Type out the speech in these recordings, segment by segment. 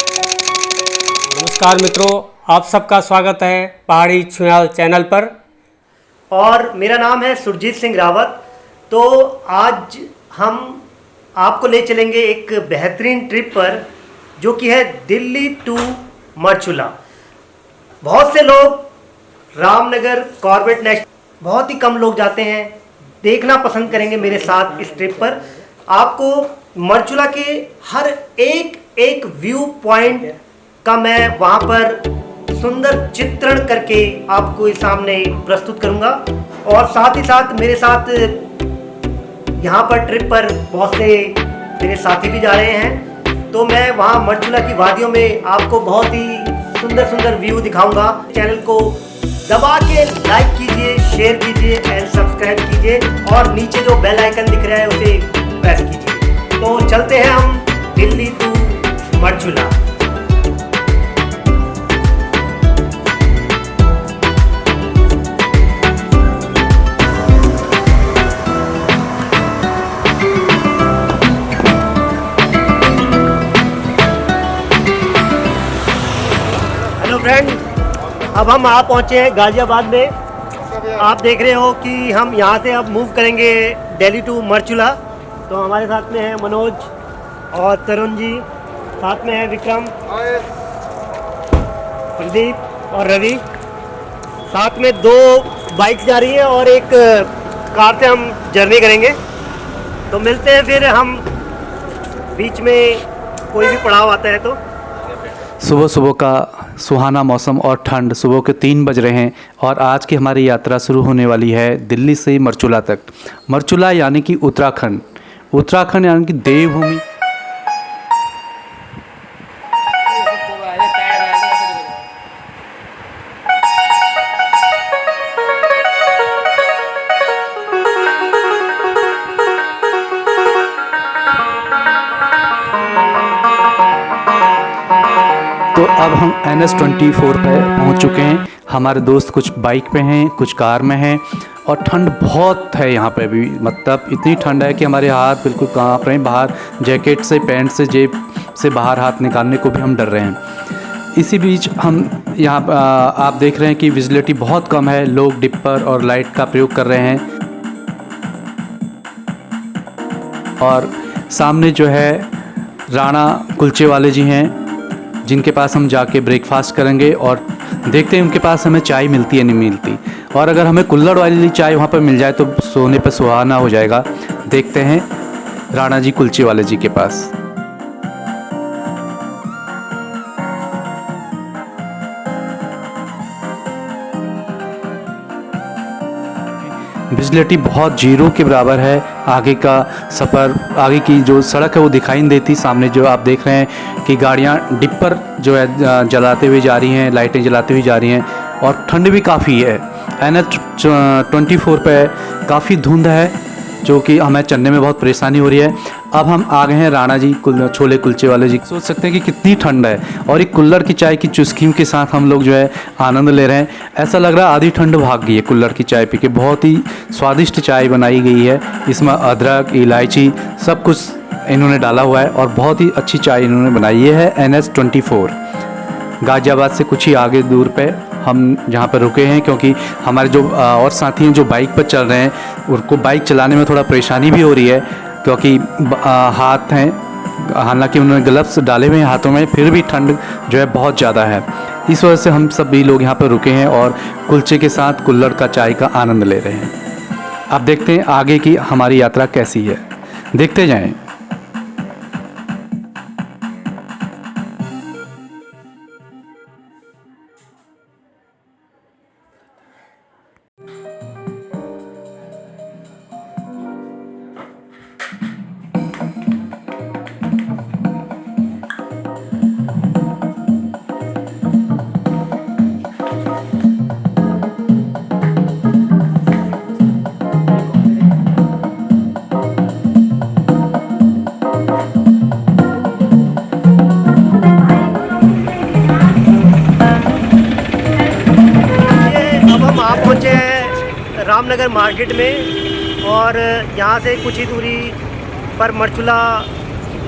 नमस्कार मित्रों, आप सबका स्वागत है पहाड़ी छुयाल चैनल पर। और मेरा नाम है सुरजीत सिंह रावत। तो आज हम आपको ले चलेंगे एक बेहतरीन ट्रिप पर, जो कि है दिल्ली टू मरचूला। बहुत से लोग रामनगर कॉर्बेट नेशनल, बहुत ही कम लोग जाते हैं। देखना पसंद करेंगे मेरे साथ इस ट्रिप पर। आपको मरचूला के हर एक व्यू पॉइंट का मैं वहाँ पर सुंदर चित्रण करके आपको इस सामने प्रस्तुत करूँगा। और साथ ही साथ मेरे साथ यहाँ पर ट्रिप पर बहुत से मेरे साथी भी जा रहे हैं। तो मैं वहाँ मरचूला की वादियों में आपको बहुत ही सुंदर सुंदर व्यू दिखाऊंगा। चैनल को दबा के लाइक कीजिए, शेयर कीजिए एंड सब्सक्राइब कीजिए, और नीचे जो बेल आइकन दिख रहा है उसे प्रेस कीजिए। तो चलते हैं हम Delhi to Marchula. Hello friend, अब हम आ पहुँचे हैं गाजियाबाद में। आप देख रहे हो कि हम यहाँ से अब मूव करेंगे दिल्ली टू मरचूला। तो हमारे साथ में है मनोज और तरुण जी, साथ में है विक्रम, प्रदीप और रवि। साथ में 2 बाइक्स जा रही है और एक कार से हम जर्नी करेंगे। तो मिलते हैं फिर हम, बीच में कोई भी पड़ाव आता है तो। सुबह सुबह का सुहाना मौसम और ठंड, सुबह के 3 बज रहे हैं और आज की हमारी यात्रा शुरू होने वाली है दिल्ली से मरचूला तक। मरचूला यानी कि उत्तराखंड, उत्तराखंड यानी कि देवभूमि। तो अब हम NH24 पे पहुंच चुके हैं। हमारे दोस्त कुछ बाइक पे हैं, कुछ कार में हैं, और ठंड बहुत है यहाँ पे भी। मतलब इतनी ठंड है कि हमारे हाथ बिल्कुल कांप रहे हैं। बाहर जैकेट से, पैंट से, जेब से बाहर हाथ निकालने को भी हम डर रहे हैं। इसी बीच हम यहाँ आप देख रहे हैं कि विजिबिलिटी बहुत कम है। लोग डिपर और लाइट का प्रयोग कर रहे हैं। और सामने जो है राणा कुलचे वाले जी हैं, जिनके पास हम जाके ब्रेकफास्ट करेंगे और देखते हैं उनके पास हमें चाय मिलती है नहीं मिलती। और अगर हमें कुल्हड़ वाली चाय वहाँ पर मिल जाए तो सोने पर सुहाना हो जाएगा। देखते हैं राणा जी कुलचे वाले जी के पास। विजिबिलिटी बहुत जीरो के बराबर है। आगे का सफ़र, आगे की जो सड़क है वो दिखाई नहीं देती। सामने जो आप देख रहे हैं कि गाड़ियाँ डिपर जो है जलाते हुए जा रही हैं, लाइटें जलाते हुए जा रही हैं, और ठंड भी काफ़ी है। NH24 पे काफ़ी धुंध है, जो कि हमें चलने में बहुत परेशानी हो रही है। अब हम आ गए हैं राणा जी छोले कुलचे वाले जी। सोच सकते हैं कि कितनी ठंड है, और एक कुल्हड़ की चाय की चुस्की के साथ हम लोग जो है आनंद ले रहे हैं। ऐसा लग रहा है आधी ठंड भाग गई है कुल्हड़ की चाय पी के। बहुत ही स्वादिष्ट चाय बनाई गई है। इसमें अदरक, इलायची सब कुछ इन्होंने डाला हुआ है, और बहुत ही अच्छी चाय इन्होंने बनाई है। NH24 गाजियाबाद से कुछ ही आगे दूर पे हम जहाँ पर रुके हैं, क्योंकि हमारे जो और साथी हैं जो बाइक पर चल रहे हैं, उनको बाइक चलाने में थोड़ा परेशानी भी हो रही है, क्योंकि हाथ हैं, हालांकि उन्होंने ग्लव्स डाले हुए हैं हाथों में, फिर भी ठंड जो है बहुत ज़्यादा है। इस वजह से हम सभी लोग यहाँ पर रुके हैं और कुलचे के साथ कुल्हड़ का चाय का आनंद ले रहे हैं। अब देखते हैं आगे की हमारी यात्रा कैसी है, देखते जाएँ। रामनगर मार्केट में, और यहाँ से कुछ ही दूरी पर मरचूला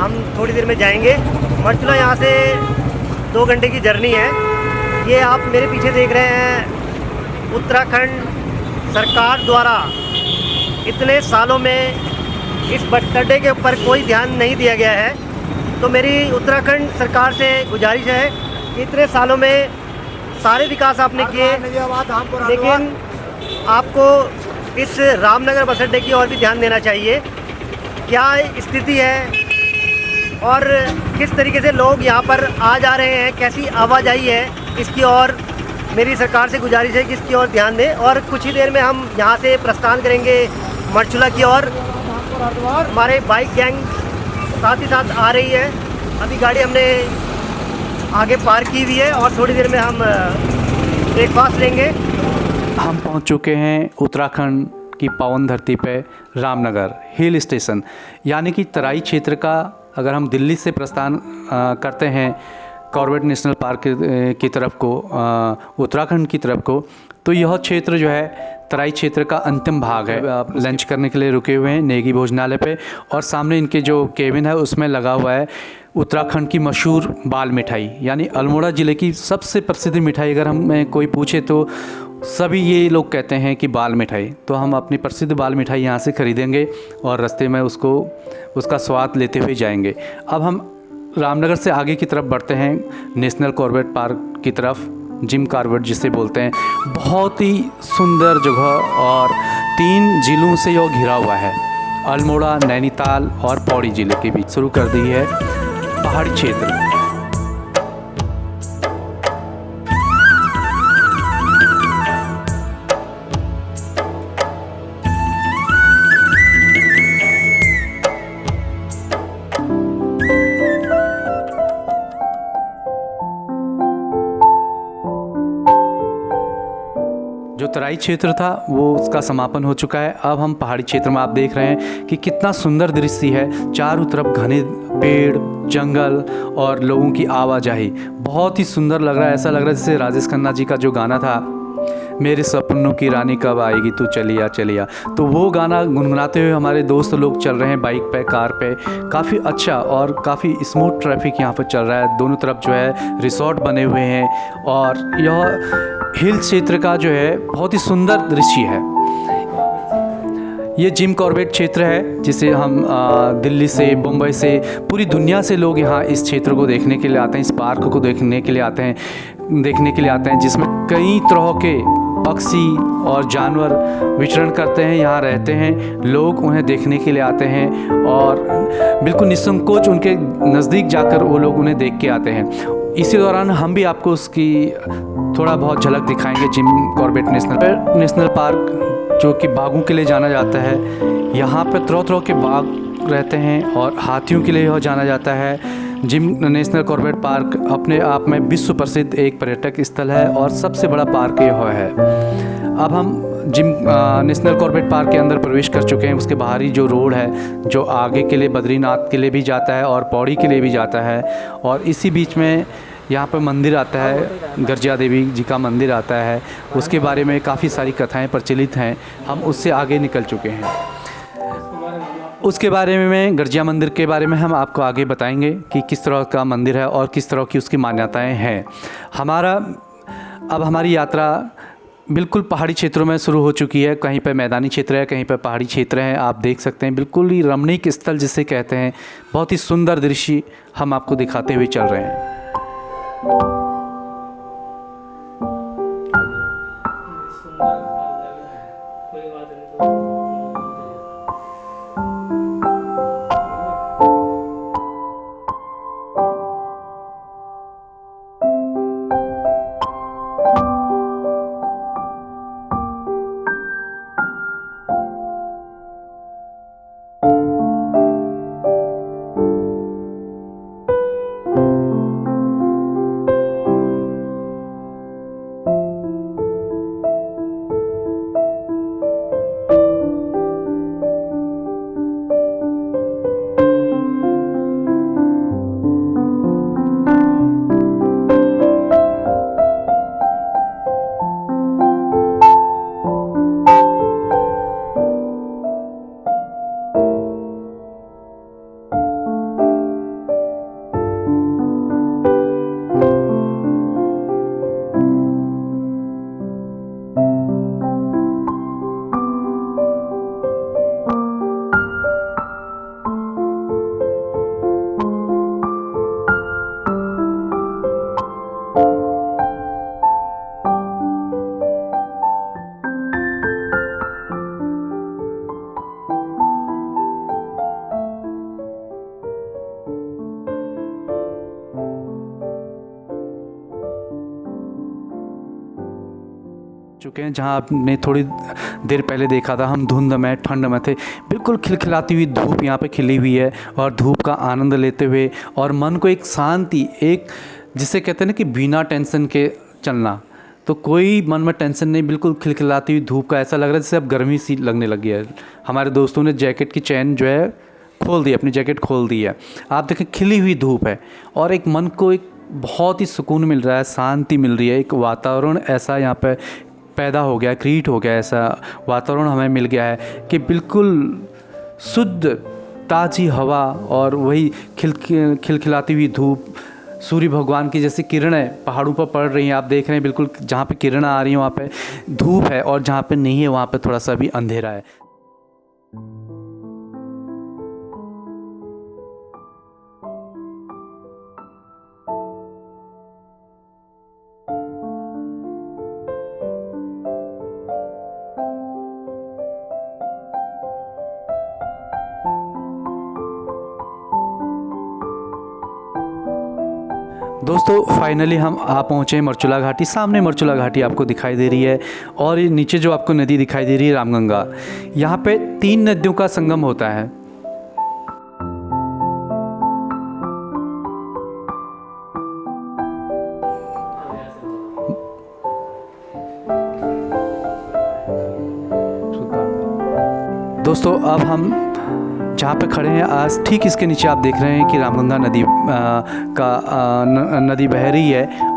हम थोड़ी देर में जाएंगे। मरचूला यहाँ से 2 घंटे की जर्नी है। ये आप मेरे पीछे देख रहे हैं, उत्तराखंड सरकार द्वारा इतने सालों में इस बस अड्डे के ऊपर कोई ध्यान नहीं दिया गया है। तो मेरी उत्तराखंड सरकार से गुजारिश है कि इतने सालों में सारे विकास आपने किए, लेकिन आपको इस रामनगर बस अड्डे की और भी ध्यान देना चाहिए। क्या स्थिति है और किस तरीके से लोग यहाँ पर आ जा रहे हैं, कैसी आवाजाही है, इसकी और मेरी सरकार से गुजारिश है कि इसकी ओर ध्यान दें। और कुछ ही देर में हम यहाँ से प्रस्थान करेंगे मरचुला की ओर। हमारे बाइक गैंग साथ ही साथ आ रही है। अभी गाड़ी हमने आगे पार्क की हुई है और थोड़ी देर में हम ब्रेकफास्ट लेंगे। हम पहुंच चुके हैं उत्तराखंड की पावन धरती पे रामनगर हिल स्टेशन, यानी कि तराई क्षेत्र का। अगर हम दिल्ली से प्रस्थान करते हैं कॉर्बेट नेशनल पार्क की तरफ को, उत्तराखंड की तरफ को, तो यह क्षेत्र जो है तराई क्षेत्र का अंतिम भाग है। आप लंच करने के लिए रुके हुए हैं नेगी भोजनालय पे, और सामने इनके जो केबिन है उसमें लगा हुआ है उत्तराखंड की मशहूर बाल मिठाई, यानी अल्मोड़ा ज़िले की सबसे प्रसिद्ध मिठाई। अगर हमें कोई पूछे तो सभी ये लोग कहते हैं कि बाल मिठाई। तो हम अपनी प्रसिद्ध बाल मिठाई यहाँ से ख़रीदेंगे और रास्ते में उसका स्वाद लेते हुए जाएंगे। अब हम रामनगर से आगे की तरफ बढ़ते हैं नेशनल कॉर्बेट पार्क की तरफ, जिम कॉर्बेट जिसे बोलते हैं। बहुत ही सुंदर जगह और 3 जिलों से यह घिरा हुआ है, अल्मोड़ा, नैनीताल और पौड़ी ज़िले के बीच। शुरू कर दी है पहाड़ी क्षेत्र। जो तराई क्षेत्र था वो उसका समापन हो चुका है। अब हम पहाड़ी क्षेत्र में आप देख रहे हैं कि कितना सुंदर दृश्य है। चारों तरफ घने पेड़, जंगल और लोगों की आवाजाही बहुत ही सुंदर लग रहा है। ऐसा लग रहा है जैसे राजेश खन्ना जी का जो गाना था, मेरे सपनों की रानी कब आएगी तू चलिया चलिया, तो वो गाना गुनगुनाते हुए हमारे दोस्त लोग चल रहे हैं बाइक पे, कार पे। काफ़ी अच्छा और काफ़ी स्मूथ ट्रैफिक यहाँ पर चल रहा है। दोनों तरफ जो है रिसोर्ट बने हुए हैं और यह हिल क्षेत्र का जो है बहुत ही सुंदर दृश्य है। ये जिम कॉर्बेट क्षेत्र है जिसे हम दिल्ली से, मुंबई से, पूरी दुनिया से लोग यहाँ इस क्षेत्र को देखने के लिए आते हैं, इस पार्क को देखने के लिए आते हैं, जिसमें कई तरह के पक्षी और जानवर विचरण करते हैं, यहाँ रहते हैं। लोग उन्हें देखने के लिए आते हैं और बिल्कुल निसंकोच उनके नज़दीक जाकर वो लोग उन्हें देख के आते हैं। इसी दौरान हम भी आपको उसकी थोड़ा बहुत झलक दिखाएंगे। जिम कॉर्बेट नेशनल पार्क जो कि बाघों के लिए जाना जाता है, यहाँ पर तरह तरह के बाघ रहते हैं और हाथियों के लिए यह जाना जाता है। जिम नेशनल कॉर्बेट पार्क अपने आप में विश्व प्रसिद्ध एक पर्यटक स्थल है और सबसे बड़ा पार्क यह है। अब हम जिम नेशनल कॉर्बेट पार्क के अंदर प्रवेश कर चुके हैं। उसके बाहरी जो रोड है जो आगे के लिए बद्रीनाथ के लिए भी जाता है और पौड़ी के लिए भी जाता है, और इसी बीच में यहाँ पर मंदिर आता है, गर्जिया देवी जी का मंदिर आता है। उसके बारे में काफ़ी सारी कथाएं प्रचलित हैं, हम उससे आगे निकल चुके हैं। उसके बारे में, गर्जिया मंदिर के बारे में हम आपको आगे बताएंगे कि किस तरह का मंदिर है और किस तरह की उसकी मान्यताएं हैं। अब हमारी यात्रा बिल्कुल पहाड़ी क्षेत्रों में शुरू हो चुकी है। कहीं पर मैदानी क्षेत्र है, कहीं पर पहाड़ी क्षेत्र है। आप देख सकते हैं बिल्कुल ही रमणीक स्थल जिसे कहते हैं। बहुत ही सुंदर दृश्य हम आपको दिखाते हुए चल रहे हैं। चुके हैं। जहां आपने थोड़ी देर पहले देखा था हम धुंध में ठंड में थे, बिल्कुल खिलखिलाती हुई धूप यहाँ पे खिली हुई है और धूप का आनंद लेते हुए और मन को एक शांति, एक जिसे कहते हैं ना कि बिना टेंशन के चलना, तो कोई मन में टेंशन नहीं, बिल्कुल खिलखिलाती हुई धूप का ऐसा लग रहा है जैसे अब गर्मी सी लगने लगी है। हमारे दोस्तों ने जैकेट की चैन जो है खोल दी, अपनी जैकेट खोल दी है। आप देखें खिली हुई धूप है और एक मन को एक बहुत ही सुकून मिल रहा है, शांति मिल रही है, एक वातावरण ऐसा यहाँ पे पैदा हो गया, क्रिएट हो गया, ऐसा वातावरण हमें मिल गया है कि बिल्कुल शुद्ध ताज़ी हवा और वही खिलखिलाती हुई धूप, सूर्य भगवान की जैसी किरणें पहाड़ों पर पड़ रही हैं। आप देख रहे हैं बिल्कुल जहाँ पे किरणें आ रही हैं वहाँ पे धूप है और जहाँ पे नहीं है वहाँ पे थोड़ा सा भी अंधेरा है। दोस्तों फाइनली हम आ पहुँचे मरचूला घाटी। सामने मरचूला घाटी आपको दिखाई दे रही है और ये नीचे जो आपको नदी दिखाई दे रही है रामगंगा। यहाँ पे 3 नदियों का संगम होता है। दोस्तों अब हम जहाँ पे खड़े हैं आज ठीक इसके नीचे आप देख रहे हैं कि रामगंगा नदी नदी बह रही है।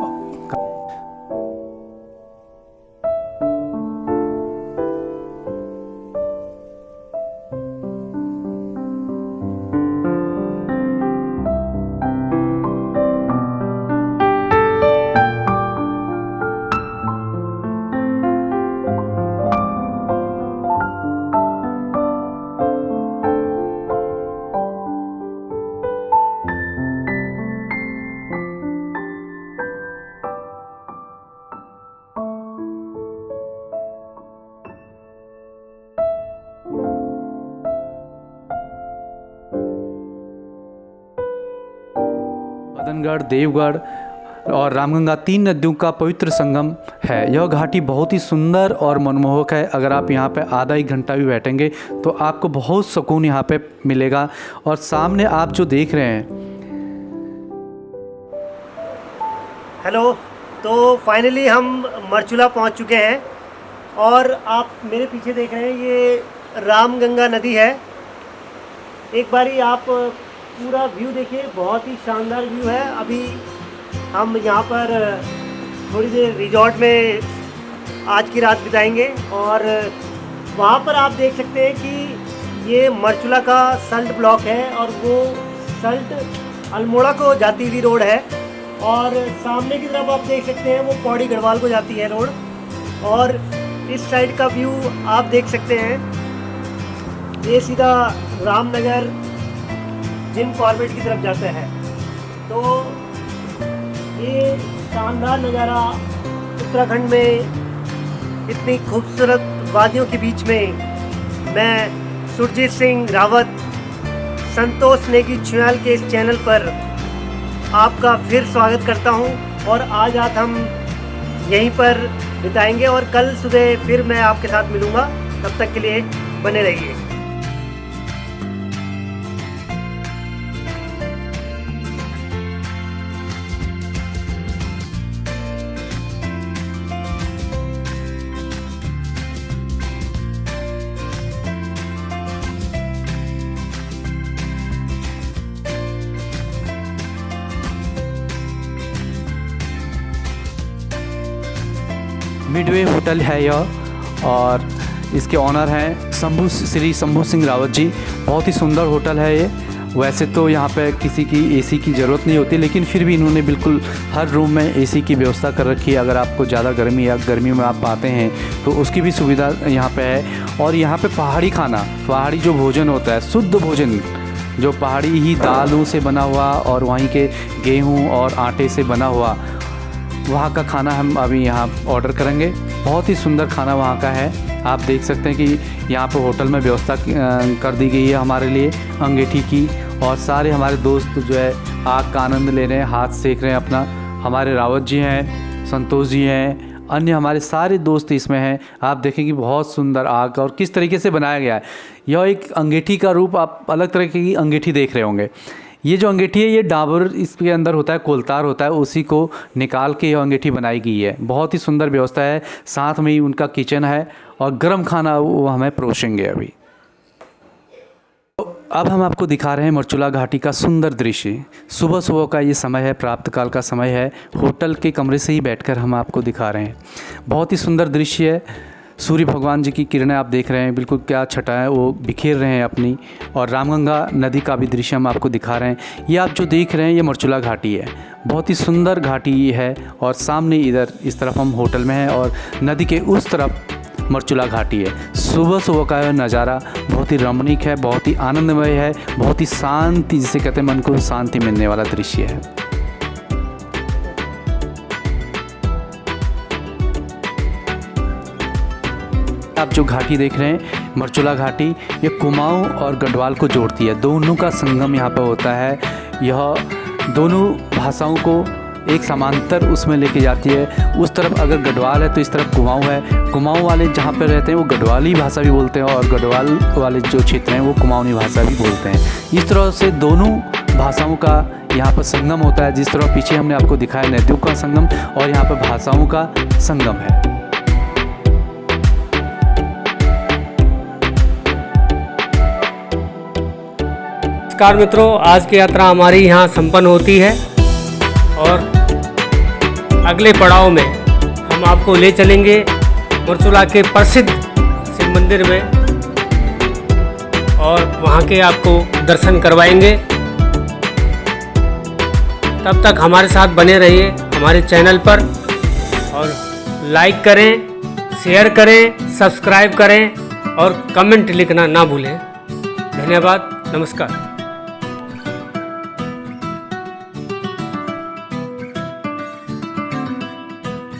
मदनगढ़, देवगढ़ और रामगंगा 3 नदियों का पवित्र संगम है। यह घाटी बहुत ही सुंदर और मनमोहक है। अगर आप यहाँ पे आधा 1 घंटा भी बैठेंगे तो आपको बहुत सुकून यहाँ पे मिलेगा। और सामने आप जो देख रहे हैं, हेलो, तो फाइनली हम मरचूला पहुंच चुके हैं और आप मेरे पीछे देख रहे हैं ये रामगंगा नदी है। एक बारी आप पूरा व्यू देखिए, बहुत ही शानदार व्यू है। अभी हम यहाँ पर थोड़ी देर रिजॉर्ट में आज की रात बिताएंगे और वहाँ पर आप देख सकते हैं कि ये मरचूला का सल्ट ब्लॉक है और वो सल्ट अल्मोड़ा को जाती हुई रोड है और सामने की तरफ आप देख सकते हैं वो पौड़ी गढ़वाल को जाती है रोड। और इस साइड का व्यू आप देख सकते हैं, ये सीधा रामनगर जिम कॉर्बेट की तरफ जाता है। तो ये शानदार नज़ारा उत्तराखंड में इतनी खूबसूरत वादियों के बीच में, मैं सुरजीत सिंह रावत संतोष नेगी छुयाल के इस चैनल पर आपका फिर स्वागत करता हूं। और आज रात हम यहीं पर बिताएंगे और कल सुबह फिर मैं आपके साथ मिलूँगा। तब तक के लिए बने रहिए। मिडवे होटल है यह और इसके ऑनर हैं श्री शंभू सिंह रावत जी। बहुत ही सुंदर होटल है ये। वैसे तो यहाँ पे किसी की एसी की ज़रूरत नहीं होती, लेकिन फिर भी इन्होंने बिल्कुल हर रूम में एसी की व्यवस्था कर रखी है। अगर आपको ज़्यादा गर्मी या गर्मी में आप आते हैं तो उसकी भी सुविधा यहाँ पे है। और यहाँ पे पहाड़ी खाना, पहाड़ी जो भोजन होता है, शुद्ध भोजन जो पहाड़ी ही दालों से बना हुआ और वहीं के गेहूँ और आटे से बना हुआ, वहाँ का खाना हम अभी यहाँ ऑर्डर करेंगे। बहुत ही सुंदर खाना वहाँ का है। आप देख सकते हैं कि यहाँ पर होटल में व्यवस्था कर दी गई है हमारे लिए अंगीठी की। और सारे हमारे दोस्त जो है आग का आनंद ले रहे हैं, हाथ सेक रहे हैं अपना। हमारे रावत जी हैं, संतोष जी हैं, अन्य हमारे सारे दोस्त इसमें हैं। आप देखेंगे बहुत सुंदर आग और किस तरीके से बनाया गया है। यह एक अंगीठी का रूप, आप अलग तरह की अंगीठी देख रहे होंगे। ये जो अंगीठी है ये डाबर इसके अंदर होता है, कोलतार होता है, उसी को निकाल के यह अंगीठी बनाई गई है। बहुत ही सुंदर व्यवस्था है। साथ में ही उनका किचन है और गर्म खाना वो हमें परोसेंगे अभी। अब हम आपको दिखा रहे हैं मरचुला घाटी का सुंदर दृश्य। सुबह सुबह का ये समय है, प्रातःकाल का समय है। होटल के कमरे से ही बैठकर हम आपको दिखा रहे हैं। बहुत ही सुंदर दृश्य है। सूर्य भगवान जी की किरणें आप देख रहे हैं, बिल्कुल क्या छटाएं वो बिखेर रहे हैं अपनी। और रामगंगा नदी का भी दृश्य हम आपको दिखा रहे हैं। ये आप जो देख रहे हैं ये मरचुला घाटी है। बहुत ही सुंदर घाटी है और सामने इधर इस तरफ हम होटल में हैं और नदी के उस तरफ मरचुला घाटी है। सुबह सुबह का यह नज़ारा बहुत ही रमणीक है, बहुत ही आनंदमय है, बहुत ही शांति, जिसे कहते हैं मन को शांति मिलने वाला दृश्य है। आप जो घाटी देख रहे हैं मरचुला घाटी, ये कुमाऊं और गढ़वाल को जोड़ती है। दोनों का संगम यहाँ पर होता है। यह दोनों भाषाओं को एक समांतर उसमें लेके जाती है। उस तरफ अगर गढ़वाल है तो इस तरफ कुमाऊं है। कुमाऊं वाले जहाँ पर रहते हैं वो गढ़वाली भाषा भी बोलते हैं और गढ़वाल वाले जो क्षेत्र हैं वो कुमाऊनी भाषा भी बोलते हैं। इस तरह से दोनों भाषाओं का यहाँ पर संगम होता है। जिस तरह पीछे हमने आपको दिखाया नदियों का संगम और यहाँ पर भाषाओं का संगम है। नमस्कार मित्रों, आज की यात्रा हमारी यहाँ संपन्न होती है और अगले पड़ाव में हम आपको ले चलेंगे मरचुला के प्रसिद्ध शिव मंदिर में और वहाँ के आपको दर्शन करवाएंगे। तब तक हमारे साथ बने रहिए हमारे चैनल पर और लाइक करें, शेयर करें, सब्सक्राइब करें और कमेंट लिखना ना भूलें। धन्यवाद, नमस्कार।